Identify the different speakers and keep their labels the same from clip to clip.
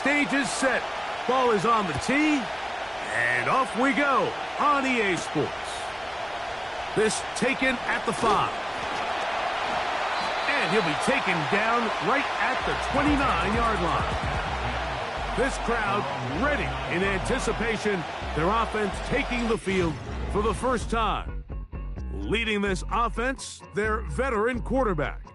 Speaker 1: Stage is set. Ball is on the tee. And off we go on EA Sports. This taken at the 5. And he'll be taken down right at the 29-yard line. This crowd ready in anticipation. Their offense taking the field for the first time. Leading this offense, their veteran quarterback.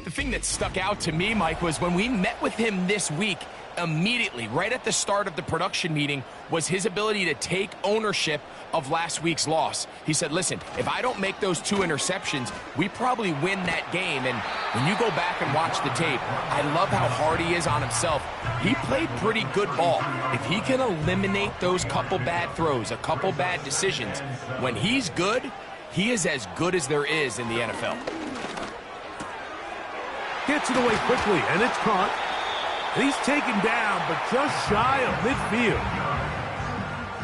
Speaker 2: The thing that stuck out to me, Mike, was when we met with him this week, immediately, right at the start of the production meeting, was his ability to take ownership of last week's loss. He said, listen, if I don't make those 2 interceptions, we probably win that game. And when you go back and watch the tape, I love how hard he is on himself. He played pretty good ball. If he can eliminate those couple bad throws, a couple bad decisions, when he's good, he is as good as there is in the NFL.
Speaker 1: Gets it away quickly, and it's caught. And he's taken down, but just shy of midfield.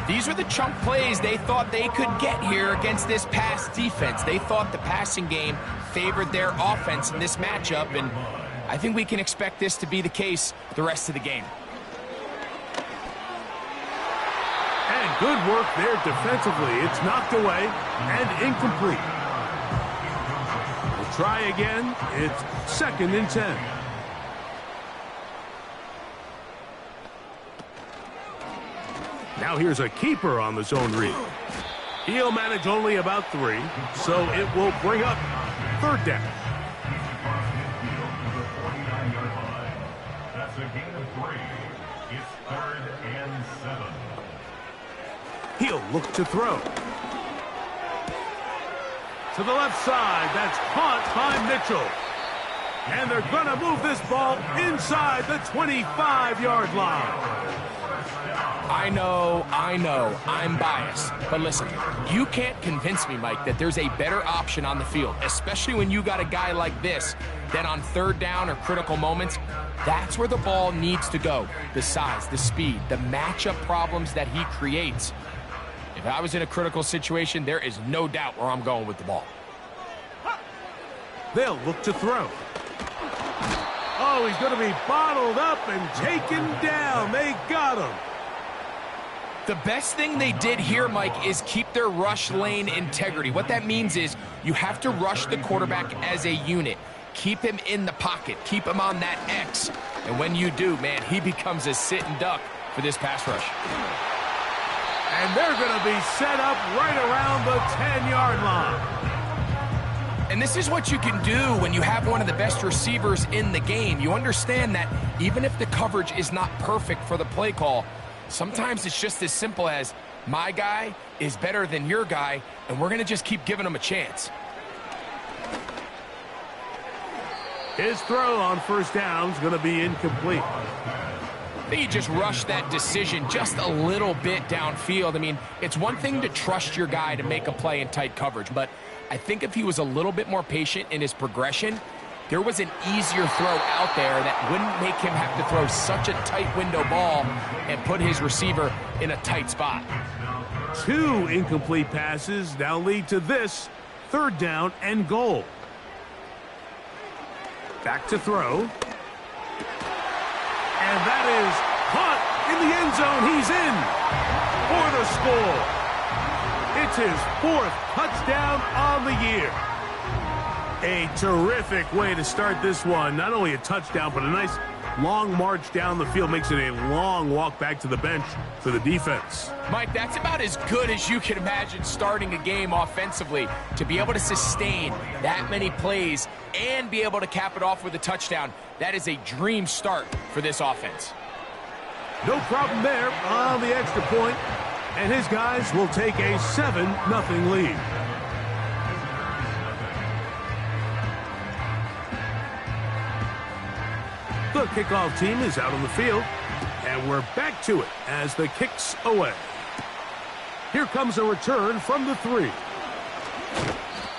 Speaker 2: These are the chunk plays they thought they could get here against this pass defense. They thought the passing game favored their offense in this matchup, and I think we can expect this to be the case the rest of the game.
Speaker 1: And good work there defensively. It's knocked away and incomplete. We'll try again. It's 2nd and 10. Now here's a keeper on the zone read. He'll manage only about 3, so it will bring up 3rd down.
Speaker 3: That's a gain of 3. It's 3rd and 7.
Speaker 1: He'll look to throw. To the left side, that's caught by Mitchell. And they're going to move this ball inside the 25-yard line.
Speaker 2: I know, I'm biased. But listen, you can't convince me, Mike, that there's a better option on the field, especially when you got a guy like this, that on 3rd down or critical moments, that's where the ball needs to go. The size, the speed, the matchup problems that he creates. If I was in a critical situation, there is no doubt where I'm going with the ball.
Speaker 1: They'll look to throw. Oh, he's going to be bottled up and taken down. They got him.
Speaker 2: The best thing they did here, Mike, is keep their rush lane integrity. What that means is you have to rush the quarterback as a unit. Keep him in the pocket. Keep him on that X. And when you do, man, he becomes a sitting duck for this pass rush.
Speaker 1: And they're going to be set up right around the 10-yard line.
Speaker 2: And this is what you can do when you have one of the best receivers in the game. You understand that even if the coverage is not perfect for the play call, sometimes it's just as simple as my guy is better than your guy, and we're going to just keep giving him a chance.
Speaker 1: His throw on 1st down is going to be incomplete.
Speaker 2: I think he just rushed that decision just a little bit downfield. I mean, it's one thing to trust your guy to make a play in tight coverage, but I think if he was a little bit more patient in his progression, there was an easier throw out there that wouldn't make him have to throw such a tight window ball and put his receiver in a tight spot.
Speaker 1: 2 incomplete passes now lead to this 3rd down and goal. Back to throw. And that is caught in the end zone. He's in for the score. It's his 4th touchdown on the year. A terrific way to start this one. Not only a touchdown, but a nice long march down the field. Makes it a long walk back to the bench for the defense.
Speaker 2: Mike, that's about as good as you can imagine starting a game offensively. To be able to sustain that many plays and be able to cap it off with a touchdown, that is a dream start for this offense.
Speaker 1: No problem there on the extra point. And his guys will take a 7-0 lead. The kickoff team is out on the field, and we're back to it as the kick's away. Here comes a return from the 3.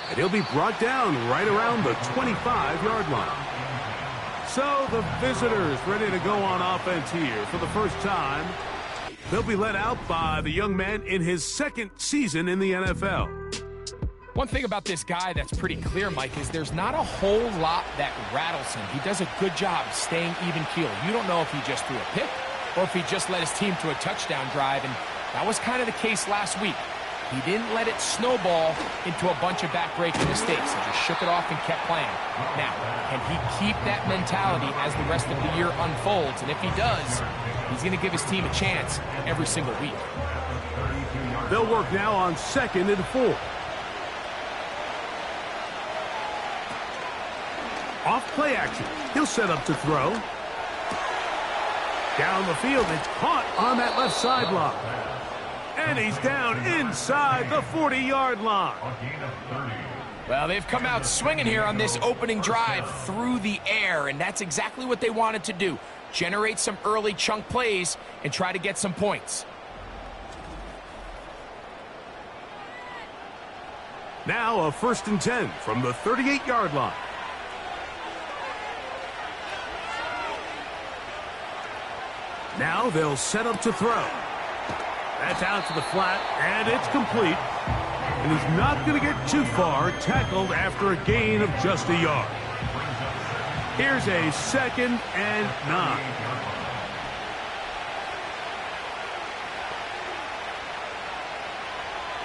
Speaker 1: And he'll be brought down right around the 25-yard line. So the visitors ready to go on offense here for the first time. They'll be led out by the young man in his 2nd season in the NFL.
Speaker 2: One thing about this guy that's pretty clear, Mike, is there's not a whole lot that rattles him. He does a good job staying even-keeled. You don't know if he just threw a pick or if he just led his team to a touchdown drive, and that was kind of the case last week. He didn't let it snowball into a bunch of back-breaking mistakes. He just shook it off and kept playing. Now, can he keep that mentality as the rest of the year unfolds? And if he does, he's going to give his team a chance every single week.
Speaker 1: They'll work now on 2nd and 4. Off play action. He'll set up to throw. Down the field, it's caught on that left sideline. And he's down inside the 40-yard line.
Speaker 2: Well, they've come out swinging here on this opening drive through the air, and that's exactly what they wanted to do. Generate some early chunk plays and try to get some points.
Speaker 1: Now a 1st and 10 from the 38-yard line. Now they'll set up to throw. That's out to the flat, and it's complete. And he's not going to get too far, tackled after a gain of just a yard. Here's a 2nd and 9.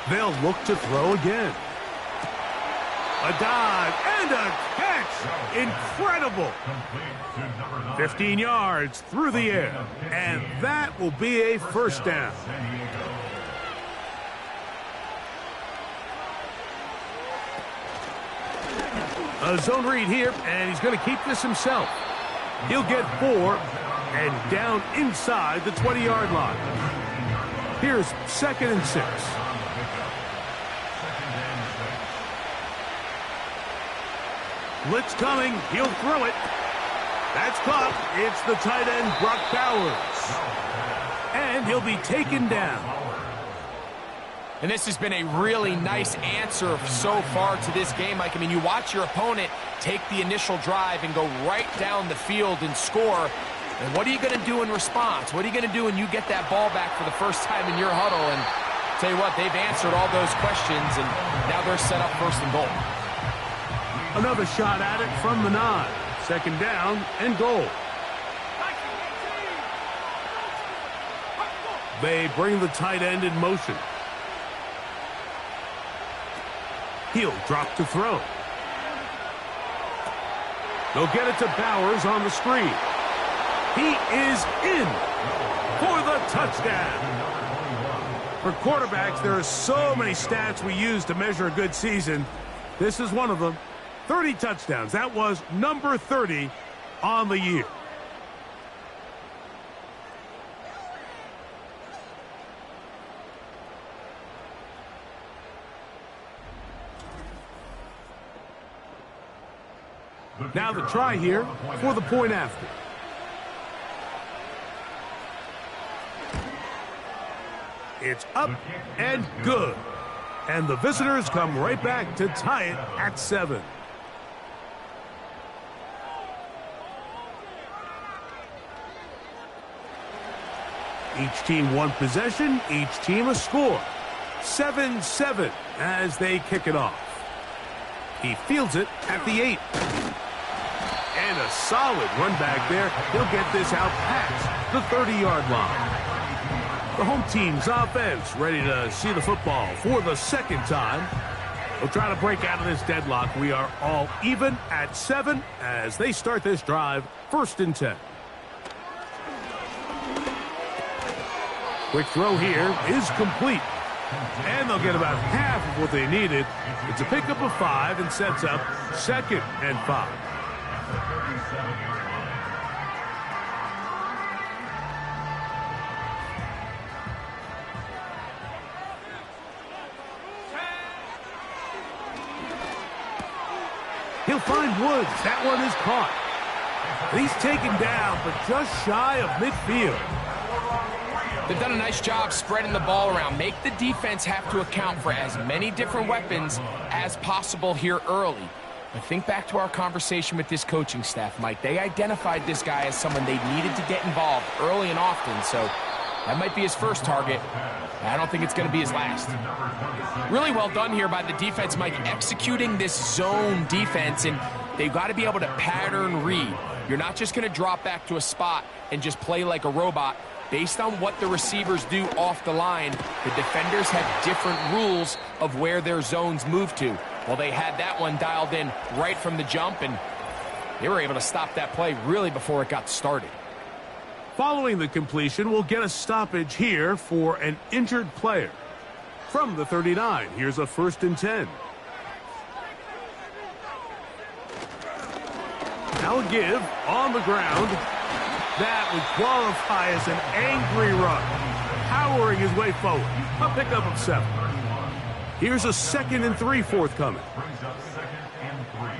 Speaker 1: They'll look to throw again. A dive and a catch. Incredible. 15 yards through the air. And that will be a 1st down. A zone read here, and he's going to keep this himself. He'll get 4 and down inside the 20-yard line. Here's 2nd and 6. Blitz coming. He'll throw it. That's caught. It's the tight end, Brock Bowers. And he'll be taken down.
Speaker 2: And this has been a really nice answer so far to this game, Mike. I mean, you watch your opponent take the initial drive and go right down the field and score. And what are you going to do in response? What are you going to do when you get that ball back for the first time in your huddle? And tell you what, they've answered all those questions, and now they're set up 1st and goal.
Speaker 1: Another shot at it from the 9. 2nd down and goal. They bring the tight end in motion. He'll drop to throw. They'll get it to Bowers on the screen. He is in for the touchdown. For quarterbacks, there are so many stats we use to measure a good season. This is one of them. 30 touchdowns. That was number 30 on the year. Now the try here for the point after. It's up and good. And the visitors come right back to tie it at 7. Each team one possession, each team a score. 7-7 as they kick it off. He fields it at the 8. And a solid run back there. He'll get this out past the 30-yard line. The home team's offense ready to see the football for the 2nd time. We'll try to break out of this deadlock. We are all even at 7 as they start this drive, 1st and 10. Quick throw here is complete. And they'll get about half of what they needed. It's a pickup of 5 and sets up 2nd and 5. He'll find Woods. That one is caught. He's taken down, but just shy of midfield.
Speaker 2: They've done a nice job spreading the ball around. Make the defense have to account for as many different weapons as possible here early. But think back to our conversation with this coaching staff, Mike. They identified this guy as someone they needed to get involved early and often. So That might be his first target. I don't think it's going to be his last. Really well done here by the defense, Mike, executing this zone defense, and they've got to be able to pattern read. You're not just going to drop back to a spot and just play like a robot. Based on what the receivers do off the line, the defenders have different rules of where their zones move to. Well, they had that one dialed in right from the jump, and they were able to stop that play really before it got started.
Speaker 1: Following the completion, we'll get a stoppage here for an injured player. From the 39, here's a 1st and 10. Now a give on the ground. That would qualify as an angry run, powering his way forward. A pickup of 7. Here's a 2nd and 3 forthcoming.
Speaker 3: Brings up 2nd and 3.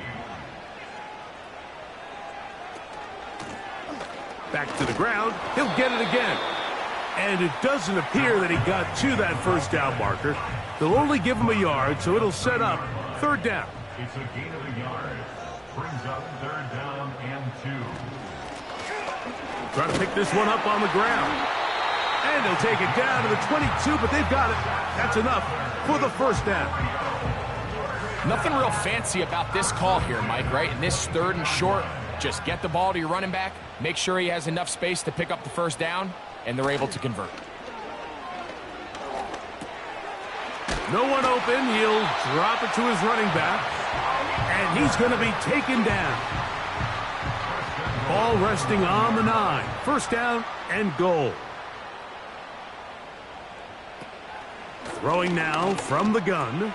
Speaker 1: Back to the ground. He'll get it again. And it doesn't appear that he got to that first down marker. They'll only give him a yard, so it'll set up 3rd down.
Speaker 3: It's a gain of a yard. Brings up 3rd down and 2.
Speaker 1: Trying to pick this one up on the ground. And they'll take it down to the 22, but they've got it. That's enough for the 1st down.
Speaker 2: Nothing real fancy about this call here, Mike, right? In this 3rd and short, just get the ball to your running back, make sure he has enough space to pick up the 1st down, and they're able to convert.
Speaker 1: No one open. He'll drop it to his running back. And he's going to be taken down. Ball resting on the 9. 1st down and goal. Throwing now from the gun.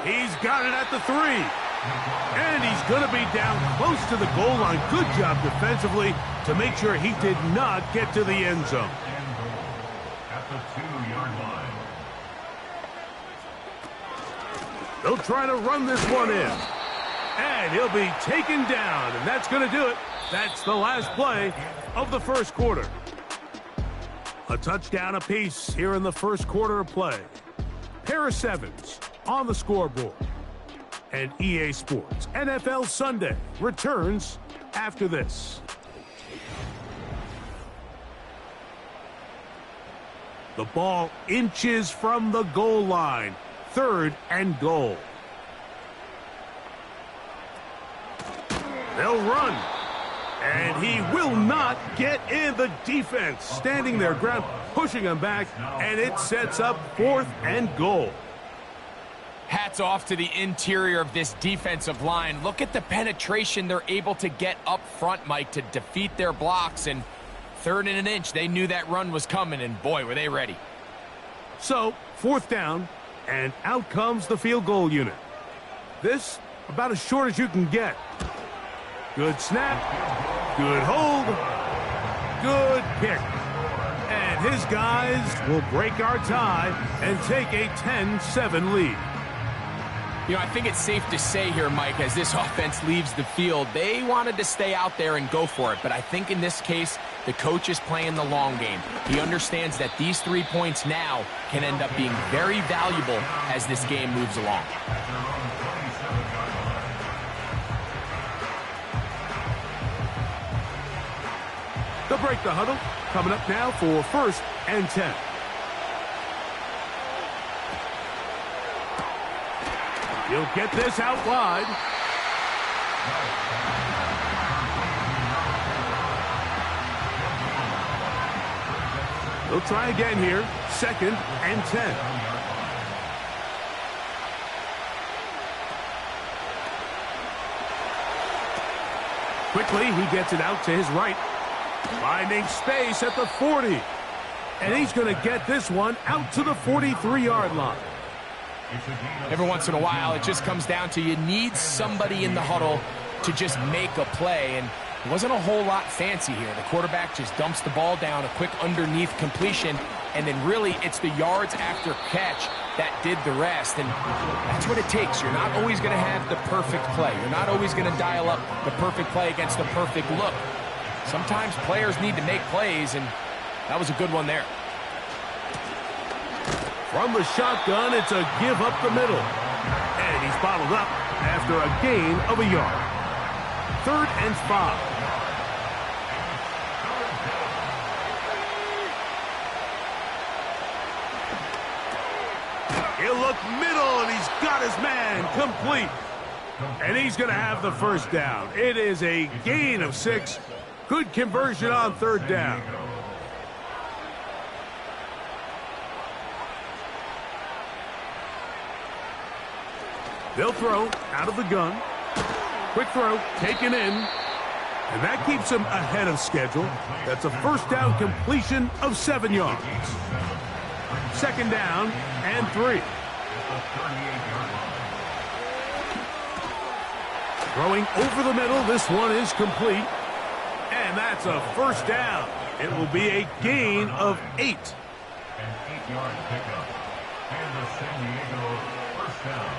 Speaker 1: He's got it at the 3. And he's going to be down close to the goal line. Good job defensively to make sure he did not get to the end zone.
Speaker 3: At the 2-yard line.
Speaker 1: They'll try to run this one in. And he'll be taken down, and that's going to do it. That's the last play of the 1st quarter. A touchdown apiece here in the 1st quarter of play. Pair of 7s on the scoreboard. And EA Sports NFL Sunday returns after this. The ball inches from the goal line. 3rd and goal. They'll run. And he will not get in. The defense standing their ground, pushing him back, and it sets up 4th and goal.
Speaker 2: Hats off to the interior of this defensive line. Look at the penetration they're able to get up front, Mike, to defeat their blocks. And 3rd and an inch, they knew that run was coming, and boy, were they ready.
Speaker 1: So, 4th down, and out comes the field goal unit. This, about as short as you can get. Good snap, good hold, good kick. And his guys will break our tie and take a 10-7 lead.
Speaker 2: You know, I think it's safe to say here, Mike, as this offense leaves the field, they wanted to stay out there and go for it. But I think in this case, the coach is playing the long game. He understands that these 3 points now can end up being very valuable as this game moves along.
Speaker 1: They'll break the huddle. Coming up now for 1st and 10. He'll get this out wide. They'll try again here. 2nd and 10. Quickly, he gets it out to his right. Finding space at the 40. And he's going to get this one out to the 43-yard line.
Speaker 2: Every once in a while, it just comes down to you need somebody in the huddle to just make a play. And it wasn't a whole lot fancy here. The quarterback just dumps the ball down, a quick underneath completion, and then really it's the yards after catch that did the rest. And that's what it takes. You're not always going to have the perfect play. You're not always going to dial up the perfect play against the perfect look. Sometimes players need to make plays, and that was a good one there.
Speaker 1: From the shotgun, it's a give up the middle. And he's bottled up after a gain of a yard. 3rd and 5. He'll look middle, and he's got his man complete. And he's going to have the first down. It is a gain of 6. Good conversion on third down. They'll throw out of the gun. Quick throw, taken in. And that keeps him ahead of schedule. That's a first down completion of 7 yards. Second down and 3. Throwing over the middle, this one is complete. And that's a first down. It will be a gain of 8.
Speaker 3: An 8-yard pickup. And the San Diego first down.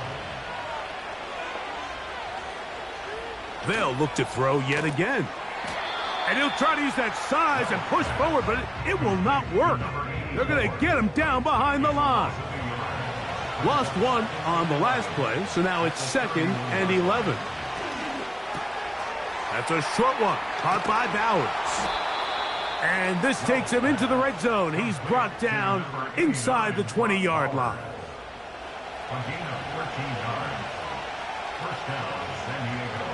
Speaker 1: They'll look to throw yet again. And he'll try to use that size and push forward, but it will not work. They're going to get him down behind the line. Lost 1 on the last play, so now it's 2nd and 11. That's a short one, caught by Bowers. And this takes him into the red zone. He's brought down inside the 20-yard line.
Speaker 3: A gain of 14 yards. First down, San Diego.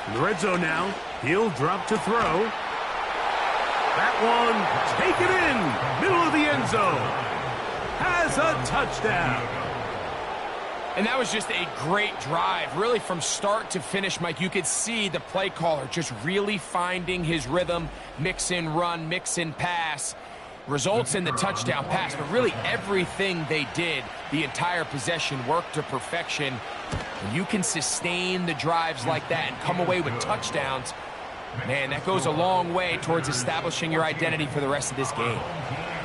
Speaker 1: In the red zone now, he'll drop to throw. That one, take it in, middle of the end zone. Has a touchdown.
Speaker 2: And that was just a great drive, really from start to finish, Mike. You could see the play caller just really finding his rhythm, mix in run, mix in pass. Results in the touchdown pass, but really everything they did, the entire possession, worked to perfection. When you can sustain the drives like that and come away with touchdowns, man, that goes a long way towards establishing your identity for the rest of this game.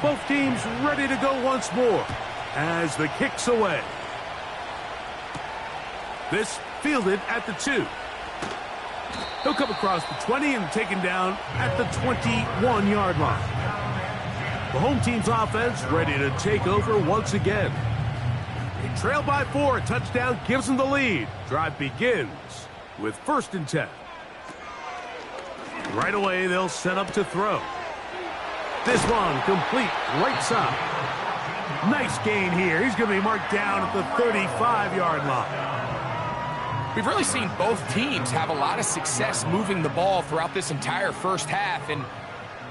Speaker 1: Both teams ready to go once more as the kick's away. This fielded at the 2. He'll come across the 20 and taken down at the 21-yard line. The home team's offense ready to take over once again. They trail by 4. A touchdown gives them the lead. Drive begins with 1st and 10. Right away, they'll set up to throw. This one complete right side. Nice gain here. He's going to be marked down at the 35-yard line.
Speaker 2: We've really seen both teams have a lot of success moving the ball throughout this entire first half, and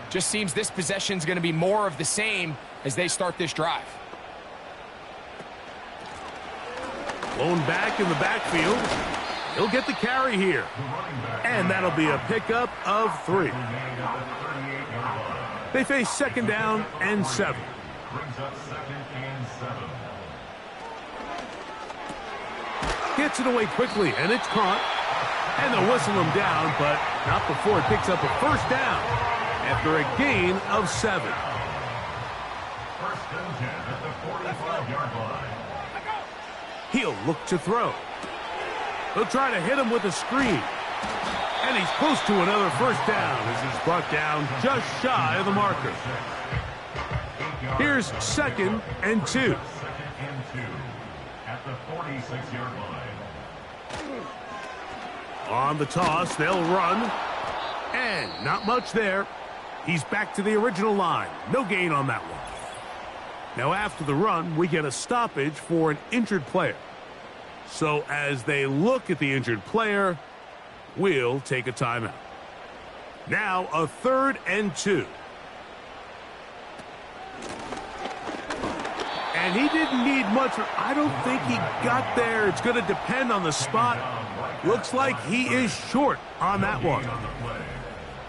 Speaker 2: just seems this possession is going to be more of the same as they start this drive.
Speaker 1: Blown back in the backfield. He'll get the carry here. And that'll be a pickup of 3. They face 2nd down and 7.
Speaker 3: Brings up 2nd and 7.
Speaker 1: Gets it away quickly, and it's caught. And they'll whistle him down, but not before it picks up a first down after a gain of 7.
Speaker 3: First and 10 at the 45-yard line.
Speaker 1: He'll look to throw. He'll try to hit him with a screen. And he's close to another first down as he's brought down just shy of the marker. Here's 2nd and 2.
Speaker 3: 2nd and 2 at the 46-yard line.
Speaker 1: On the toss, they'll run. And not much there. He's back to the original line. No gain on that one. Now after the run, we get a stoppage for an injured player. So as they look at the injured player, we'll take a timeout. Now a 3rd and 2. And he didn't need much. I don't think he got there. It's going to depend on the spot. Looks like he is short on that one.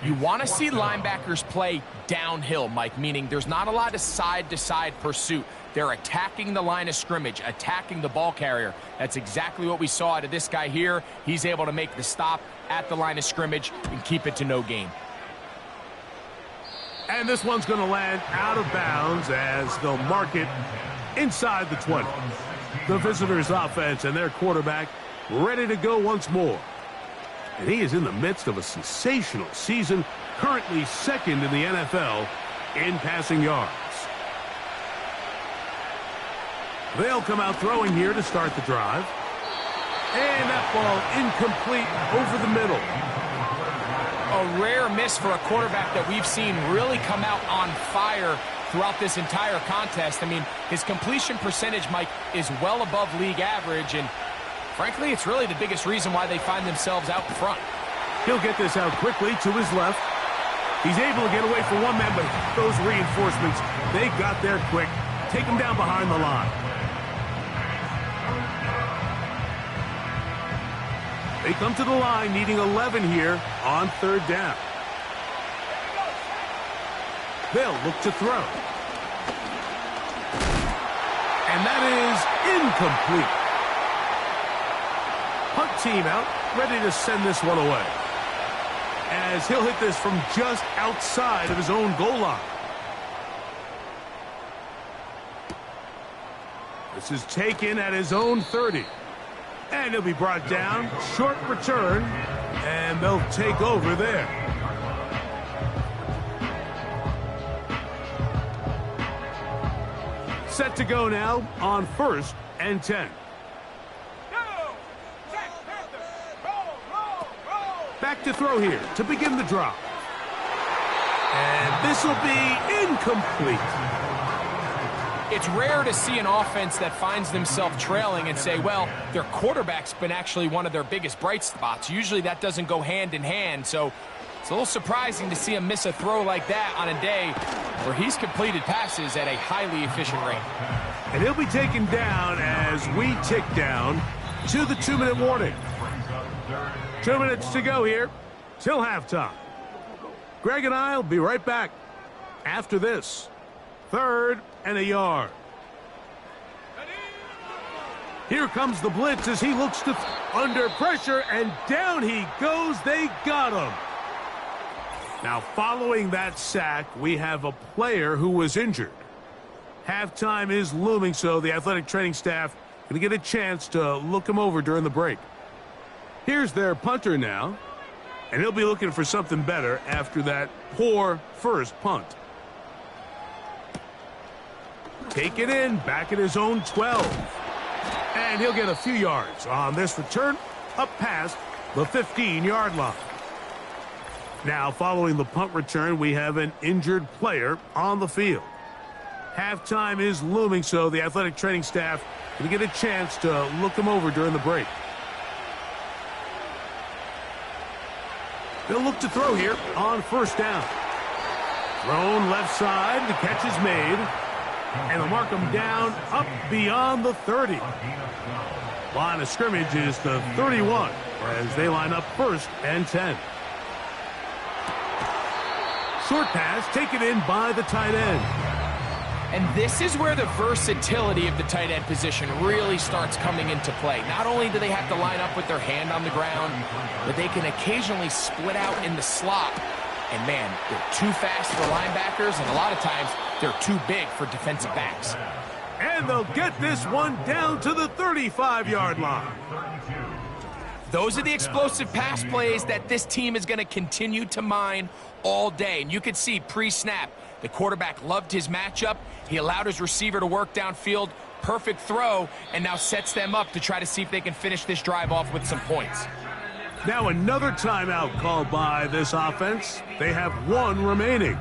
Speaker 2: You want to see linebackers play downhill, Mike, meaning there's not a lot of side-to-side pursuit. They're attacking the line of scrimmage, attacking the ball carrier. That's exactly what we saw out of this guy here. He's able to make the stop at the line of scrimmage and keep it to no gain.
Speaker 1: And this one's going to land out of bounds as they'll mark it inside the 20. The visitors' offense and their quarterback ready to go once more. And he is in the midst of a sensational season, currently 2nd in the NFL in passing yards. They'll come out throwing here to start the drive. And that ball incomplete over the middle.
Speaker 2: a rare miss for a quarterback that we've seen really come out on fire throughout this entire contest. I mean, his completion percentage, Mike, is well above league average, and frankly, it's really the biggest reason why they find themselves out in front.
Speaker 1: He'll get this out quickly to his left. He's able to get away from one man, but those reinforcements, they got there quick. Take him down behind the line. They come to the line needing 11 here on third down. They'll look to throw. And that is incomplete. Punt team out, ready to send this one away, as he'll hit this from just outside of his own goal line. This is taken at his own 30. And he'll be brought down. Short return. And they'll take over there. Set to go now on 1st and 10. Back to throw here to begin the drive. And this will be incomplete.
Speaker 2: It's rare to see an offense that finds themselves trailing and say, well, their quarterback's been actually one of their biggest bright spots. Usually that doesn't go hand in hand, so it's a little surprising to see him miss a throw like that on a day where he's completed passes at a highly efficient rate.
Speaker 1: And he'll be taken down as we tick down to the 2-minute warning. 2 minutes to go here till halftime. Greg and I will be right back after this. 3rd and a yard. Here comes the blitz as he looks to under pressure, and down he goes. They got him. Now, following that sack, we have a player who was injured. Halftime is looming, so the athletic training staff going to get a chance to look him over during the break. Here's their punter now, and he'll be looking for something better after that poor first punt. Take it in, back at his own 12. And he'll get a few yards on this return, up past the 15-yard line. Now, following the punt return, we have an injured player on the field. Halftime is looming, so the athletic training staff will get a chance to look him over during the break. They'll look to throw here on 1st down. Thrown left side, the catch is made. And they'll mark him down up beyond the 30. Line of scrimmage is the 31 as they line up 1st and 10. Short pass taken in by the tight end.
Speaker 2: And this is where the versatility of the tight end position really starts coming into play. Not only do they have to line up with their hand on the ground, but they can occasionally split out in the slot. And man, they're too fast for linebackers, and a lot of times they're too big for defensive backs.
Speaker 1: And they'll get this one down to the 35-yard line.
Speaker 2: Those are the explosive pass plays that this team is going to continue to mine all day. And you could see pre-snap, the quarterback loved his matchup. He allowed his receiver to work downfield. Perfect throw, and now sets them up to try to see if they can finish this drive off with some points.
Speaker 1: Now another timeout called by this offense. They have 1 remaining.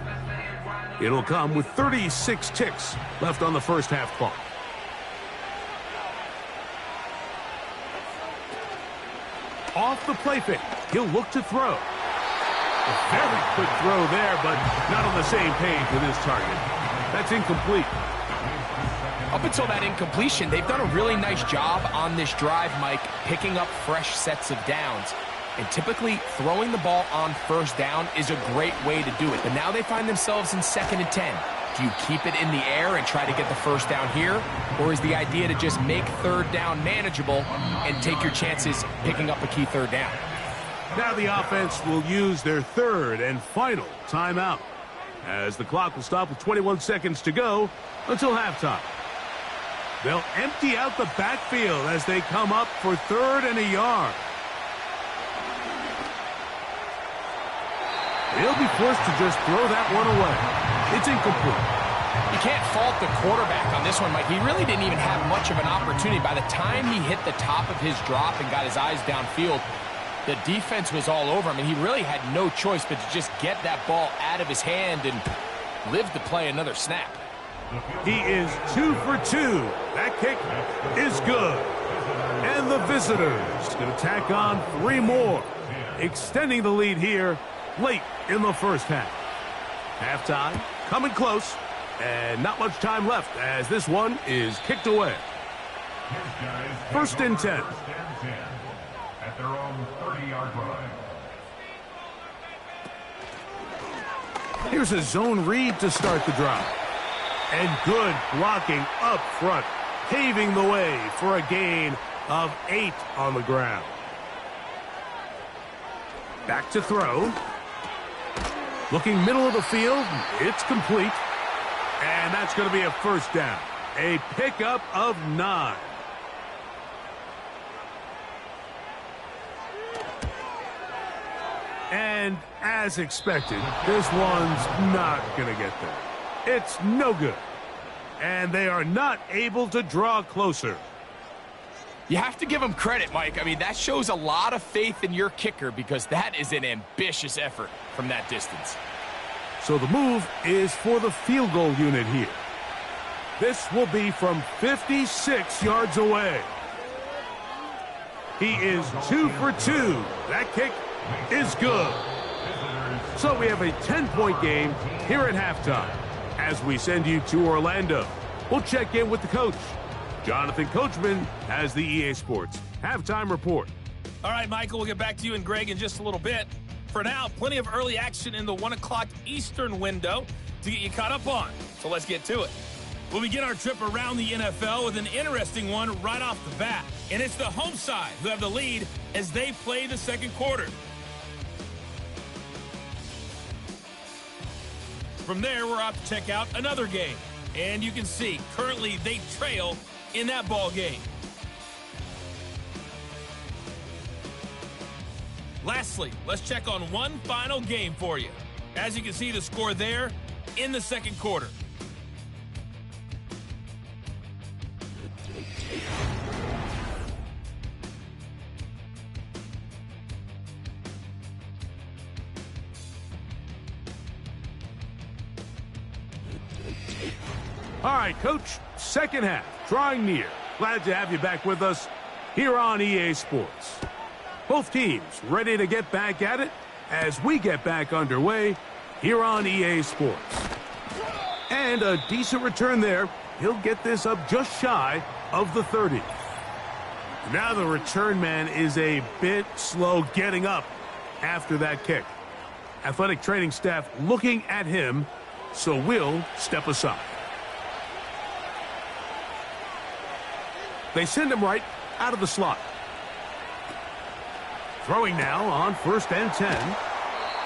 Speaker 1: It'll come with 36 ticks left on the first half clock. Off the play fake, he'll look to throw. A very quick throw there, but not on the same page with his target. That's incomplete.
Speaker 2: Up until that incompletion, they've done a really nice job on this drive, Mike, picking up fresh sets of downs. And typically, throwing the ball on 1st down is a great way to do it. But now they find themselves in 2nd and 10. Do you keep it in the air and try to get the 1st down here? Or is the idea to just make 3rd down manageable and take your chances picking up a key 3rd down?
Speaker 1: Now the offense will use their 3rd and final timeout, as the clock will stop with 21 seconds to go until halftime. They'll empty out the backfield as they come up for 3rd and a yard. He'll be forced to just throw that one away. It's incomplete.
Speaker 2: You can't fault the quarterback on this one, Mike. He really didn't even have much of an opportunity. By the time he hit the top of his drop and got his eyes downfield, The defense was all over him, and he really had no choice but to just get that ball out of his hand and live to play another snap.
Speaker 1: He is 2 for 2. That kick is good. And the visitors going to tack on 3 more, extending the lead here late in the first half. Halftime coming close, and not much time left as this one is kicked away. First and 10.
Speaker 3: At their own 30-yard line.
Speaker 1: Here's a zone read to start the drive. And good blocking up front, paving the way for a gain of 8 on the ground. Back to throw. Looking middle of the field, it's complete. And that's going to be a first down. A pickup of 9. And as expected, this one's not going to get there. It's no good. And they are not able to draw closer.
Speaker 2: You have to give him credit, Mike. I mean, that shows a lot of faith in your kicker because that is an ambitious effort from that distance.
Speaker 1: So the move is for the field goal unit here. This will be from 56 yards away. He is 2 for 2. That kick is good. So we have a 10-point game here at halftime. As we send you to Orlando, we'll check in with the coach. Jonathan Coachman has the EA Sports halftime report.
Speaker 4: All right, Michael, we'll get back to you and Greg in just a little bit. For now, plenty of early action in the 1 o'clock Eastern window to get you caught up on. So let's get to it. We'll begin our trip around the NFL with an interesting one right off the bat. And it's the home side who have the lead as they play the second quarter. From there, we're off to check out another game. And you can see, currently they trail in that ball game. Lastly, let's check on one final game for you. As you can see the score there in the second quarter.
Speaker 1: All right, Coach, second half, drawing near. Glad to have you back with us here on EA Sports. Both teams ready to get back at it as we get back underway here on EA Sports. And a decent return there. He'll get this up just shy of the 30. Now the return man is a bit slow getting up after that kick. Athletic training staff looking at him, so we'll step aside. They send him right out of the slot. Throwing now on first and 10.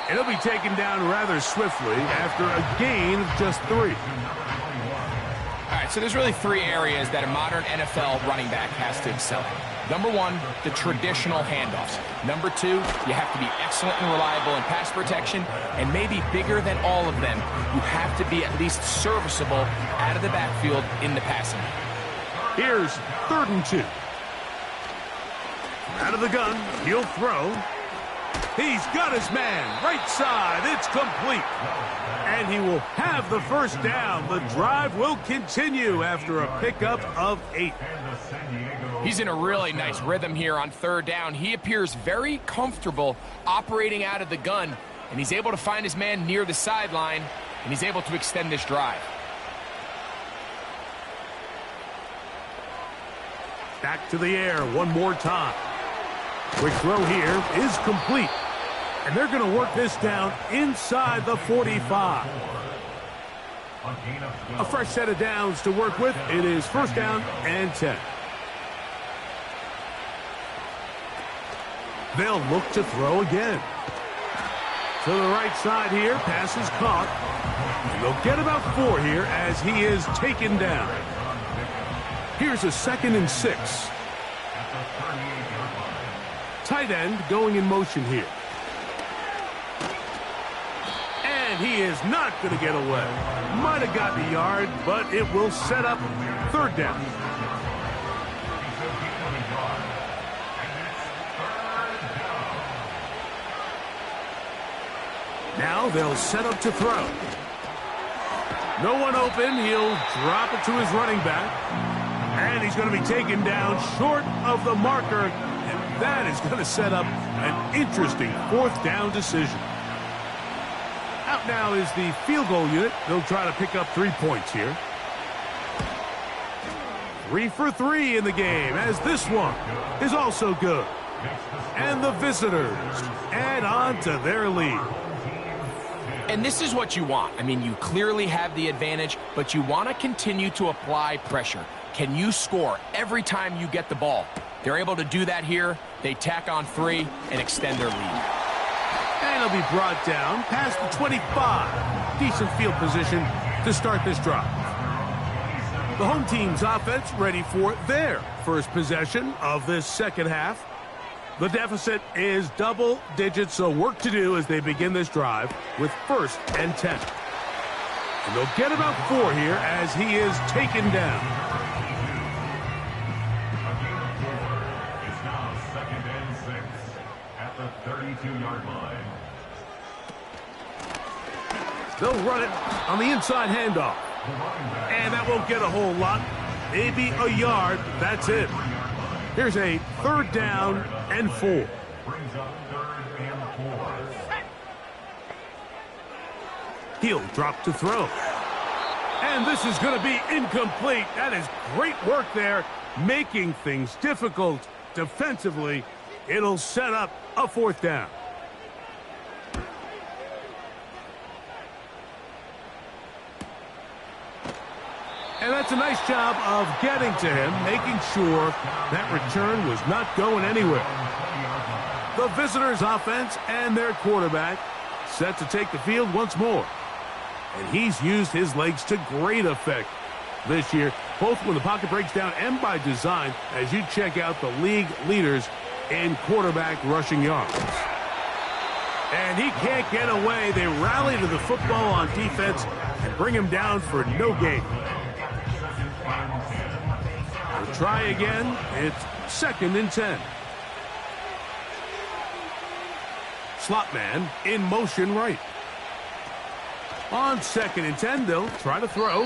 Speaker 1: And he'll be taken down rather swiftly after a gain of just 3.
Speaker 2: All right, so there's really 3 areas that a modern NFL running back has to excel in. Number 1, the traditional handoffs. Number 2, you have to be excellent and reliable in pass protection. And maybe bigger than all of them, you have to be at least serviceable out of the backfield in the passing game.
Speaker 1: Here's 3rd and 2. Out of the gun, he'll throw. He's got his man, right side, it's complete. And he will have the first down. The drive will continue after a pickup of 8.
Speaker 2: He's in a really nice rhythm here on 3rd down. He appears very comfortable operating out of the gun, and he's able to find his man near the sideline, and he's able to extend this drive.
Speaker 1: Back to the air one more time. Quick throw here is complete. And they're going to work this down inside the 45. A fresh set of downs to work with. It is first down and 10. They'll look to throw again. To the right side here, pass is caught. And they'll get about 4 here as he is taken down. Here's a 2nd and 6. Tight end going in motion here. And he is not going to get away. Might have gotten a yard, but it will set up 3rd down. Now they'll set up to throw. No one open. He'll drop it to his running back. And he's going to be taken down short of the marker. And that is going to set up an interesting fourth down decision. Out now is the field goal unit. They'll try to pick up 3 points here. 3 for 3 in the game, as this one is also good. And the visitors add on to their lead.
Speaker 2: And this is what you want. I mean, you clearly have the advantage, but you want to continue to apply pressure. Can you score every time you get the ball? They're able to do that here. They tack on 3 and extend their lead.
Speaker 1: And he'll be brought down past the 25. Decent field position to start this drive. The home team's offense ready for their first possession of this second half. The deficit is double digits, so work to do as they begin this drive with 1st and 10. And they'll get about 4 here as he is taken down.
Speaker 3: It's now 2nd and 6 at the 32-yard line.
Speaker 1: They'll run it on the inside handoff. And that won't get a whole lot. Maybe a yard. That's it. Here's a 3rd down and 4.
Speaker 3: Brings up 3rd and 4.
Speaker 1: He'll drop to throw. And this is going to be incomplete. That is great work there, making things difficult defensively. It'll set up a 4th down. And that's a nice job of getting to him, making sure that return was not going anywhere. The visitors' offense and their quarterback set to take the field once more. And he's used his legs to great effect this year, both when the pocket breaks down and by design, as you check out the league leaders in quarterback rushing yards. And he can't get away. They rally to the football on defense and bring him down for no gain. We'll try again. It's 2nd and 10. Slot man in motion right. On 2nd and 10, they'll try to throw.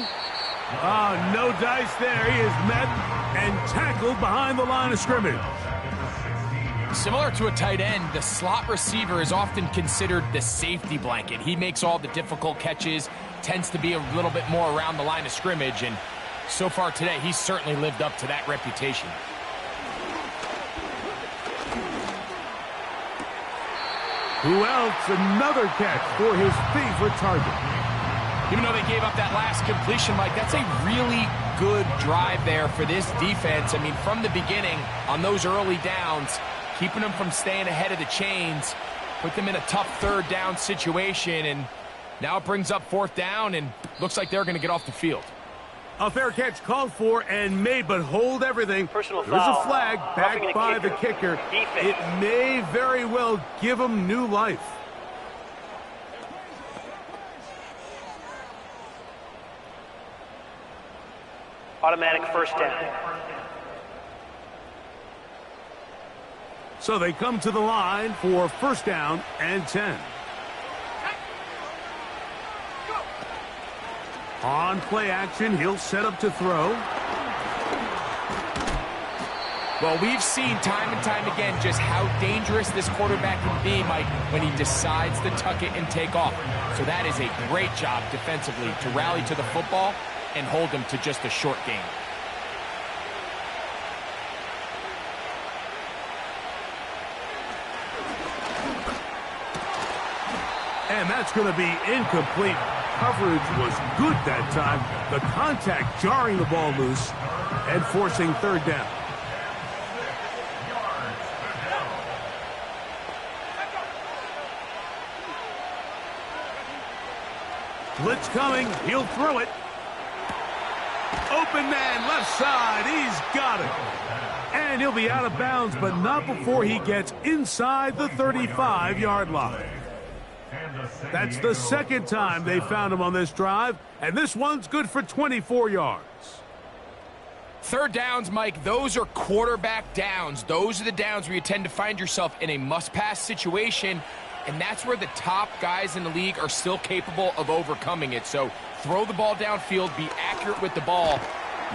Speaker 1: No dice there. He is met and tackled behind the line of scrimmage.
Speaker 2: Similar to a tight end, the slot receiver is often considered the safety blanket. He makes all the difficult catches, tends to be a little bit more around the line of scrimmage, and so far today, he's certainly lived up to that reputation.
Speaker 1: Who else? Another catch for his favorite target.
Speaker 2: Even though they gave up that last completion, Mike, that's a really good drive there for this defense. I mean, from the beginning, on those early downs, keeping them from staying ahead of the chains, put them in a tough 3rd down situation, and now it brings up 4th down, and looks like they're going to get off the field.
Speaker 1: A fair catch called for and made, but hold everything.
Speaker 5: Personal
Speaker 1: There's
Speaker 5: foul.
Speaker 1: a flag back by the kicker. It may very well give him new life.
Speaker 5: Automatic 1st down.
Speaker 1: So they come to the line for 1st down and 10. On play action, he'll set up to throw.
Speaker 2: Well, we've seen time and time again just how dangerous this quarterback can be, Mike, when he decides to tuck it and take off. So that is a great job defensively to rally to the football and hold him to just a short gain.
Speaker 1: And that's going to be incomplete. Coverage was good that time. The contact jarring the ball loose and forcing 3rd down. Blitz coming. He'll throw it. Open man, left side. He's got it. And he'll be out of bounds, but not before he gets inside the 35-yard line. That's the 2nd time they found him on this drive, and this one's good for 24 yards.
Speaker 2: 3rd downs, Mike, those are quarterback downs. Those are the downs where you tend to find yourself in a must-pass situation and that's where the top guys in the league are still capable of overcoming it. So throw the ball downfield, be accurate with the ball.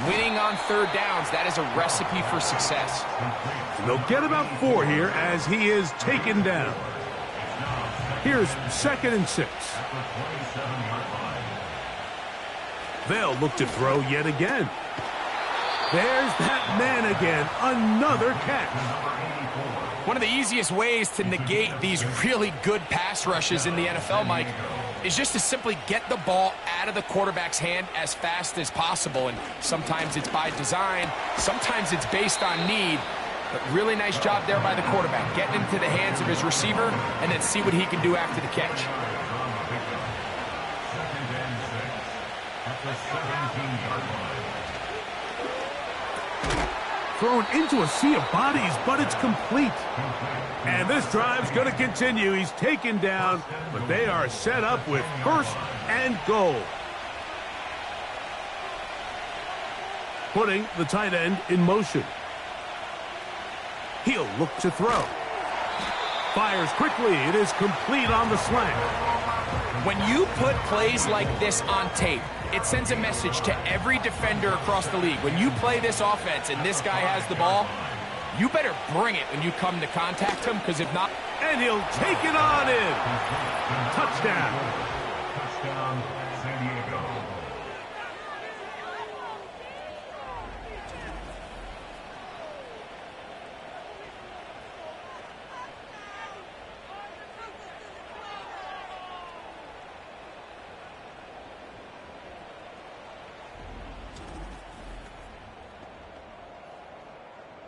Speaker 2: Winning on third downs, that is a recipe for success.
Speaker 1: They'll get about 4 here as he is taken down. Here's 2nd and 6. They'll look to throw yet again. There's that man again, another catch.
Speaker 2: One of the easiest ways to negate these really good pass rushes in the NFL, Mike, is just to simply get the ball out of the quarterback's hand as fast as possible. And sometimes it's by design, sometimes it's based on need. But really nice job there by the quarterback, getting into the hands of his receiver and then see what he can do after the catch.
Speaker 1: Thrown into a sea of bodies, but it's complete. And this drive's going to continue. He's taken down, but they are set up with 1st and goal. Putting the tight end in motion. He'll look to throw. Fires quickly. It is complete on the slant.
Speaker 2: When you put plays like this on tape, it sends a message to every defender across the league. When you play this offense and this guy has the ball, you better bring it when you come to contact him, because if not...
Speaker 1: And he'll take it on in. Touchdown.
Speaker 3: Touchdown, San Diego.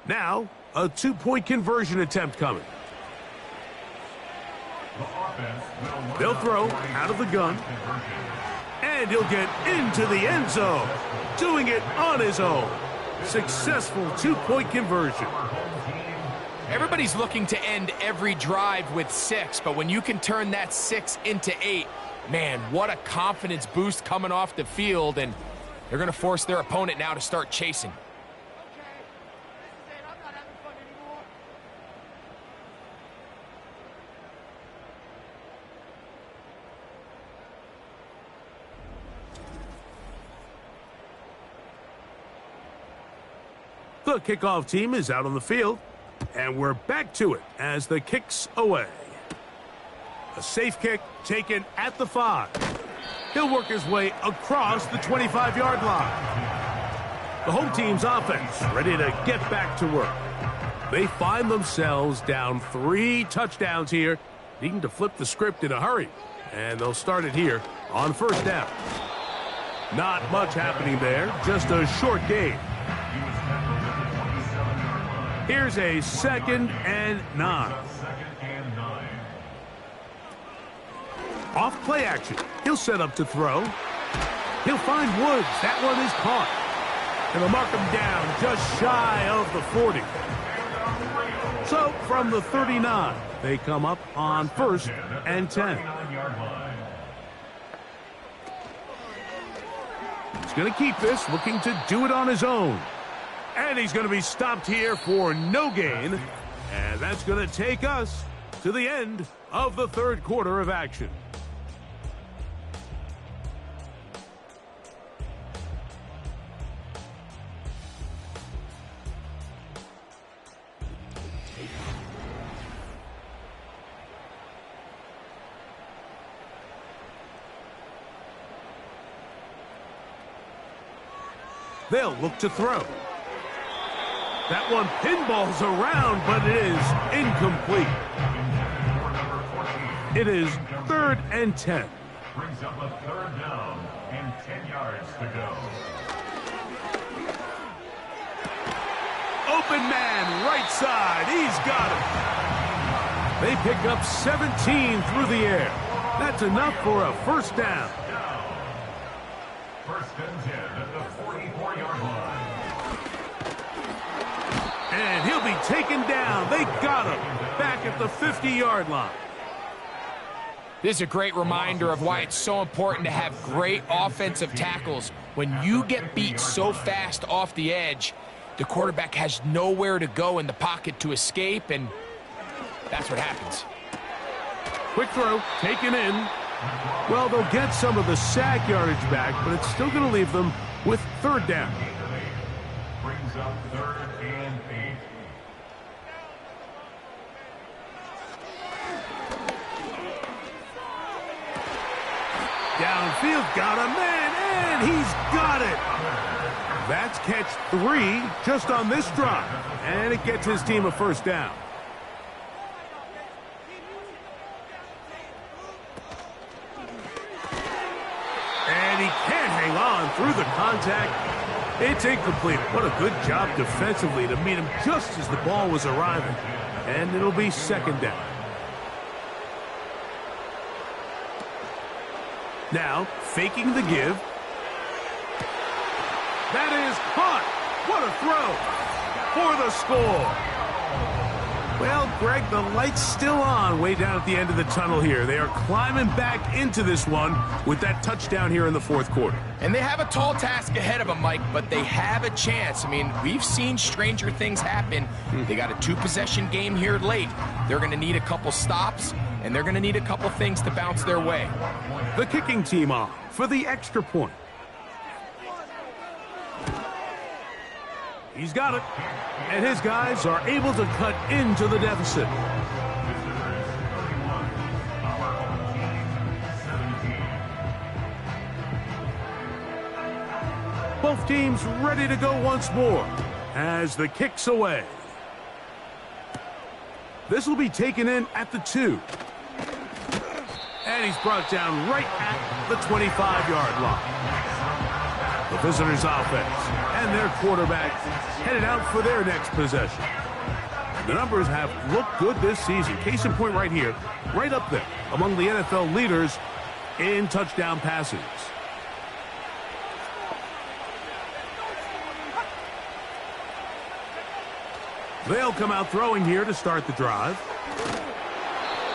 Speaker 1: Now, a 2-point conversion attempt coming. They'll throw out of the gun. And he'll get into the end zone. Doing it on his own. Successful 2-point conversion.
Speaker 2: Everybody's looking to end every drive with 6, but when you can turn that 6 into 8, man, what a confidence boost coming off the field, and they're going to force their opponent now to start chasing.
Speaker 1: The kickoff team is out on the field, and we're back to it as the kick's away. A safe kick taken at the 5. He'll work his way across the 25-yard line. The home team's offense ready to get back to work. They find themselves down 3 touchdowns here, needing to flip the script in a hurry. And they'll start it here on 1st down. Not much happening there, just a short gain. Here's a 2nd and 9. Off play action. He'll set up to throw. He'll find Woods. That one is caught. And they'll mark him down just shy of the 40. So from the 39, they come up on 1st and 10. He's going to keep this, looking to do it on his own. And he's going to be stopped here for no gain. And that's going to take us to the end of the 3rd quarter of action. They'll look to throw. That one pinballs around, but it is incomplete. It is 3rd and 10.
Speaker 3: Brings up a 3rd down and 10 yards to go.
Speaker 1: Open man, right side. He's got it. They pick up 17 through the air. That's enough for a 1st down.
Speaker 3: 1st and 10 at the 44-yard line.
Speaker 1: And he'll be taken down. They got him back at the 50-yard line.
Speaker 2: This is a great reminder of why it's so important to have great offensive tackles. When you get beat so fast off the edge, the quarterback has nowhere to go in the pocket to escape, and that's what happens.
Speaker 1: Quick throw, taken in. Well, they'll get some of the sack yardage back, but it's still going to leave them with third down.
Speaker 3: Brings up 3rd and 8.
Speaker 1: Downfield, got a man, and he's got it. That's catch 3 just on this drive, and it gets his team a first down. And he can't hang on through the contact. It's incomplete. What a good job defensively to meet him just as the ball was arriving. And it'll be second down. Now, faking the give. That is caught. What a throw for the score. Well, Greg, the light's still on way down at the end of the tunnel here. They are climbing back into this one with that touchdown here in the fourth quarter.
Speaker 2: And they have a tall task ahead of them, Mike, but they have a chance. I mean, we've seen stranger things happen. They got a 2-possession game here late. They're going to need a couple stops, and they're going to need a couple things to bounce their way.
Speaker 1: The kicking team on for the extra point. He's got it. And his guys are able to cut into the deficit. Both teams ready to go once more as the kick's away. This will be taken in at the 2. And he's brought down right at the 25-yard line. The visitors' offense and their quarterback headed out for their next possession. The numbers have looked good this season. Case in point right here, right up there among the NFL leaders in touchdown passes. They'll come out throwing here to start the drive.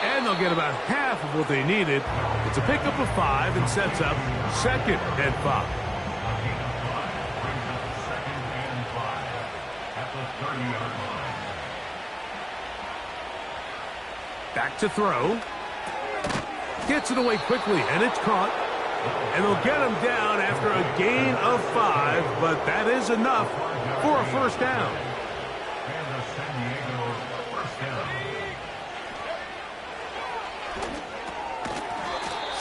Speaker 1: And they'll get about half of what they needed. It's a pickup of 5 and sets up 2nd and 5. Back to throw. Gets it away quickly, and it's caught. And they'll get him down after a gain of 5, but that is enough for a first down.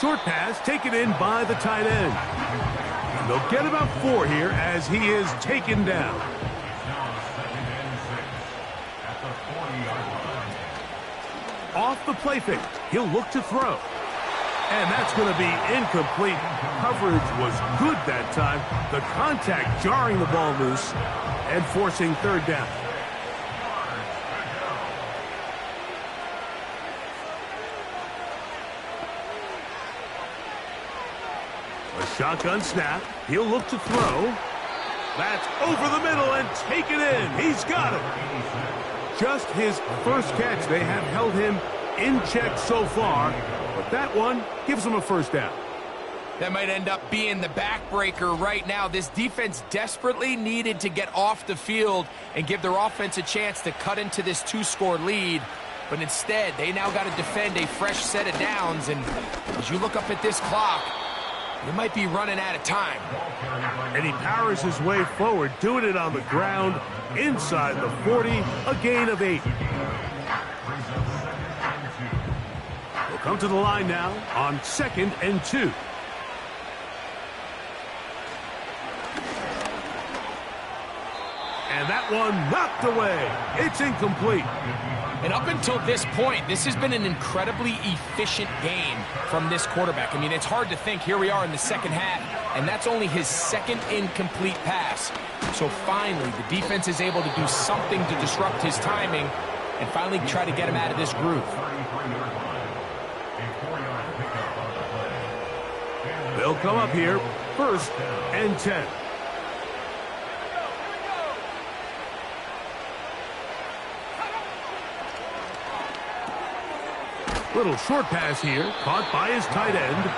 Speaker 1: Short pass taken in by the tight end. And they'll get about 4 here as he is taken down. Off the play fake, he'll look to throw. And that's going to be incomplete. Coverage was good that time. The contact jarring the ball loose and forcing third down. A shotgun snap. He'll look to throw. That's over the middle and taken in. He's got it. Just his first catch. They have held him in check so far, but that one gives him a first down.
Speaker 2: That might end up being the backbreaker right now. This defense desperately needed to get off the field and give their offense a chance to cut into this 2-score lead. But instead, they now got to defend a fresh set of downs. And as you look up at this clock, they might be running out of time.
Speaker 1: And he powers his way forward, doing it on the ground inside the 40, a gain of 8. We'll come to the line now on 2nd and 2. And that one knocked away. It's incomplete.
Speaker 2: And up until this point, this has been an incredibly efficient game from this quarterback. I mean, it's hard to think. Here we are in the second half, and that's only his 2nd incomplete pass. So finally, the defense is able to do something to disrupt his timing and finally try to get him out of this groove.
Speaker 1: They'll come up here, 1st and 10. Little short pass here, caught by his tight end.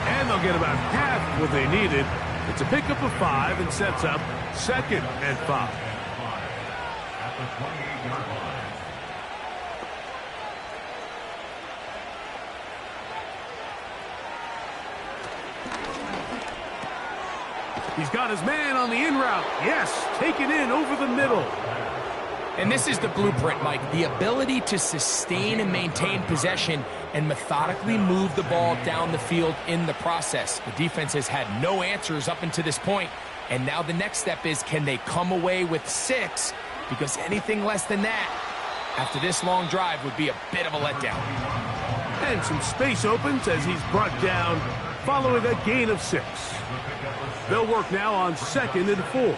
Speaker 1: And they'll get about half what they needed. It's a pickup of 5 and sets up 2nd and 5. He's got his man on the in route. Yes, taken in over the middle.
Speaker 2: And this is the blueprint, Mike. The ability to sustain and maintain possession and methodically move the ball down the field in the process. The defense has had no answers up until this point, and now the next step is, can they come away with 6? Because anything less than that, after this long drive, would be a bit of a letdown.
Speaker 1: And some space opens as he's brought down following a gain of 6. They'll work now on 2nd and 4.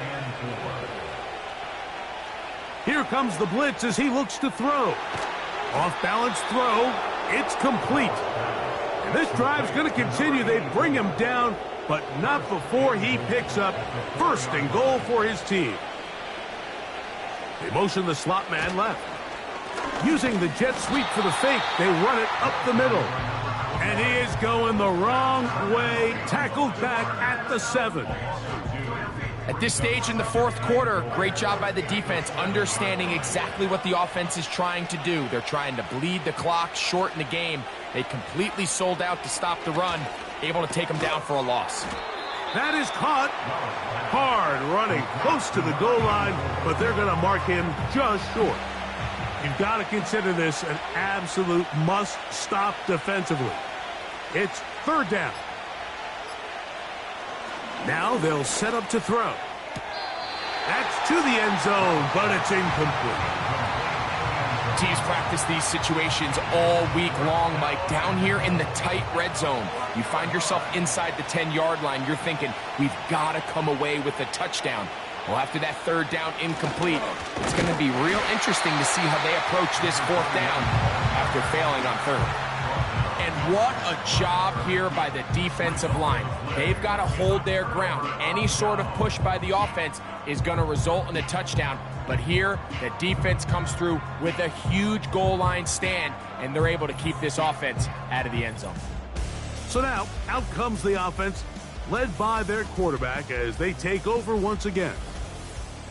Speaker 1: Here comes the blitz as he looks to throw. Off-balance throw. It's complete. And this drive's going to continue. They bring him down, but not before he picks up 1st and goal for his team. They motion the slot man left. Using the jet sweep for the fake, they run it up the middle. And he is going the wrong way. Tackled back at the 7.
Speaker 2: At this stage in the 4th quarter, great job by the defense, understanding exactly what the offense is trying to do. They're trying to bleed the clock, shorten the game. They completely sold out to stop the run, able to take them down for a loss.
Speaker 1: That is caught. Hard running close to the goal line, but they're going to mark him just short. You've got to consider this an absolute must-stop defensively. It's 3rd down. Now they'll set up to throw. That's to the end zone, but it's incomplete.
Speaker 2: Teams practice these situations all week long, Mike. Down here in the tight red zone, you find yourself inside the 10-yard line. You're thinking, we've got to come away with a touchdown. Well, after that 3rd down incomplete, it's going to be real interesting to see how they approach this 4th down after failing on 3rd. And what a job here by the defensive line. They've got to hold their ground. Any sort of push by the offense is going to result in a touchdown. But here, the defense comes through with a huge goal line stand, and they're able to keep this offense out of the end zone.
Speaker 1: So now, out comes the offense, led by their quarterback as they take over once again.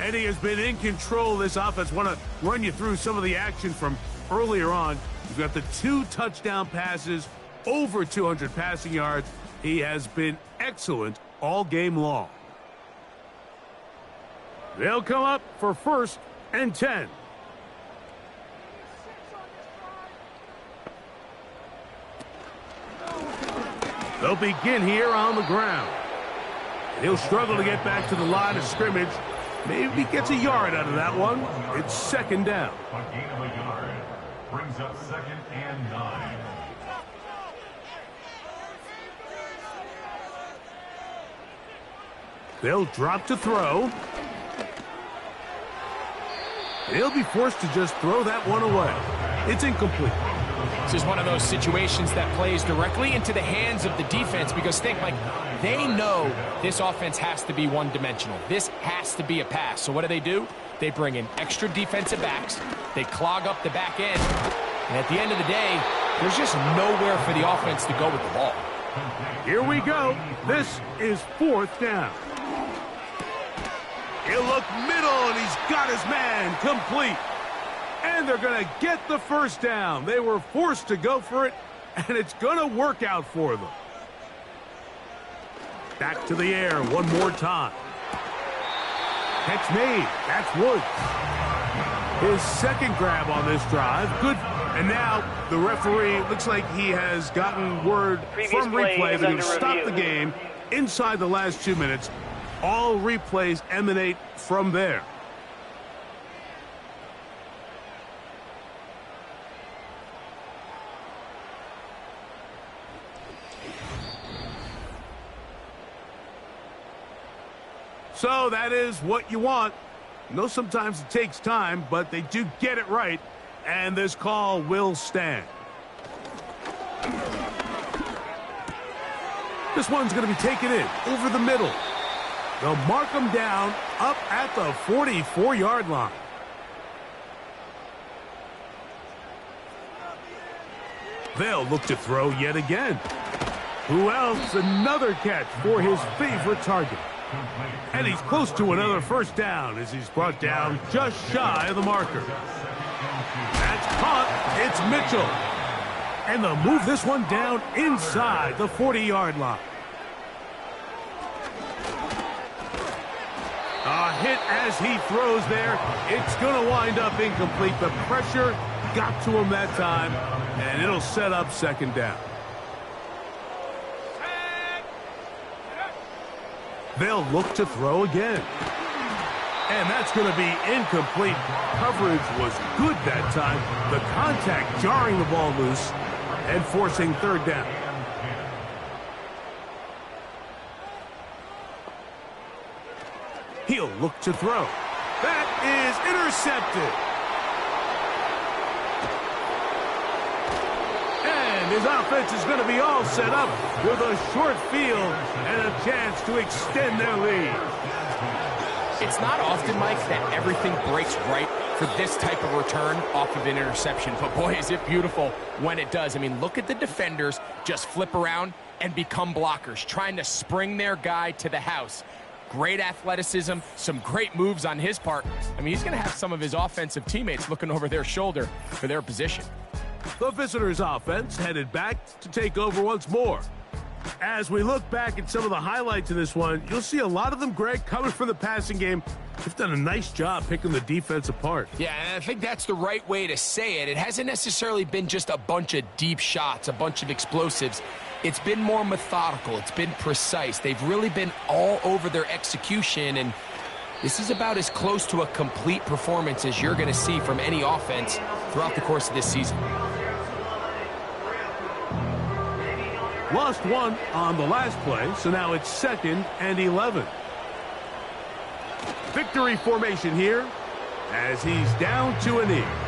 Speaker 1: And he has been in control of this offense. Want to run you through some of the action from earlier on. You've got the 2 touchdown passes, over 200 passing yards. He has been excellent all game long. They'll come up for 1st and 10. They'll begin here on the ground. He'll struggle to get back to the line of scrimmage. Maybe gets a yard out of that one. It's 2nd down.
Speaker 3: A gain of a yard brings up 2nd and 9.
Speaker 1: They'll drop to throw. He'll be forced to just throw that one away. It's incomplete.
Speaker 2: This is one of those situations that plays directly into the hands of the defense because think, Mike, they know this offense has to be one-dimensional. This has to be a pass. So what do? They bring in extra defensive backs. They clog up the back end. And at the end of the day, there's just nowhere for the offense to go with the ball.
Speaker 1: Here we go. This is 4th down. He'll look middle, and he's got his man complete. And they're going to get the 1st down. They were forced to go for it, and it's going to work out for them. Back to the air one more time. Catch made. That's Woods. His 2nd grab on this drive. Good. And now the referee looks like he has gotten word from replay that he'll stop the game inside the last 2 minutes. All replays emanate from there. So that is what you want. I know sometimes it takes time, but they do get it right, and this call will stand. This one's going to be taken in over the middle. They'll mark him down up at the 44-yard line. They'll look to throw yet again. Who else? Another catch for his favorite target. And he's close to another 1st down as he's brought down just shy of the marker. That's caught. It's Mitchell. And they'll move this one down inside the 40-yard line. A hit as he throws there. It's going to wind up incomplete. The pressure got to him that time, and it'll set up second down. They'll look to throw again. And that's going to be incomplete. Coverage was good that time. The contact jarring the ball loose and forcing third down. He'll look to throw. That is intercepted. And his offense is going to be all set up with a short field and a chance to extend their lead.
Speaker 2: It's not often, Mike, that everything breaks right for this type of return off of an interception. But boy, is it beautiful when it does. I mean, look at the defenders just flip around and become blockers, trying to spring their guy to the house. Great athleticism, some great moves on his part. I mean, he's going to have some of his offensive teammates looking over their shoulder for their position.
Speaker 1: The visitors' offense headed back to take over once more. As we look back at some of the highlights of this one, you'll see a lot of them, Greg, coming from the passing game. They've done a nice job picking the defense apart.
Speaker 2: Yeah, and I think that's the right way to say it. It hasn't necessarily been just a bunch of deep shots, a bunch of explosives. It's been more methodical. It's been precise. They've really been all over their execution, and this is about as close to a complete performance as you're going to see from any offense throughout the course of this season.
Speaker 1: Lost one on the last play, so now it's 2nd and 11. Victory formation here as he's down to a knee.